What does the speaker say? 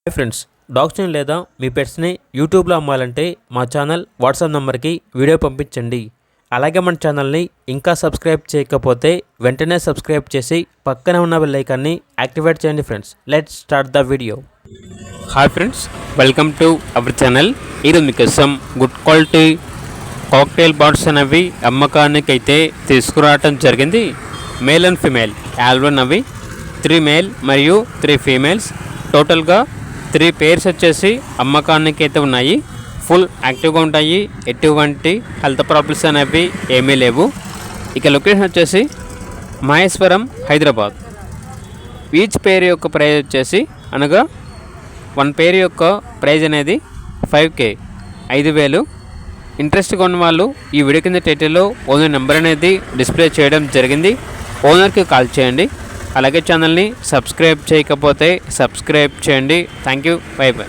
Hi friends, డాగ్స్ని లేదా మీ పెట్స్ని యూట్యూబ్లో అమ్మాలంటే మా ఛానల్ వాట్సాప్ నెంబర్కి వీడియో పంపించండి. అలాగే మన ఛానల్ని ఇంకా సబ్స్క్రైబ్ చేయకపోతే వెంటనే సబ్స్క్రైబ్ చేసి పక్కనే ఉన్న బెల్ ఐకాన్ని యాక్టివేట్ చేయండి. Friends, let's start the video. Hi friends, welcome to our channel. ఈరోజు మీకోసం గుడ్ క్వాలిటీ కాక్టైల్ బర్డ్స్ అనేవి అమ్మకానికి అయితే తీసుకురావటం జరిగింది. మేల్ అండ్ ఫీమేల్ ఆల్బన్ అవి 3 మేల్ మరియు 3 ఫీమేల్స్, టోటల్గా 3 పేర్స్ వచ్చేసి అమ్మకానికి అయితే ఉన్నాయి. ఫుల్ యాక్టివ్గా ఉంటాయి, ఎటువంటి హెల్త్ ప్రాబ్లమ్స్ అనేవి ఏమీ లేవు. ఇక లొకేషన్ వచ్చేసి మహేశ్వరం, హైదరాబాద్. ఈచ్ పేరు యొక్క ప్రైజ్ వచ్చేసి అనగా 1 పేరు యొక్క ప్రైజ్ అనేది 5K 5,000. ఇంట్రెస్ట్గా ఉన్న వాళ్ళు ఈ వీడియో కింద టైటిల్లో ఓనర్ నెంబర్ అనేది డిస్ప్లే చేయడం జరిగింది. ఓనర్కి కాల్ చేయండి. అలాగే ఛానల్ని సబ్స్క్రైబ్ చేయకపోతే సబ్స్క్రైబ్ చేయండి. Thank you, by by.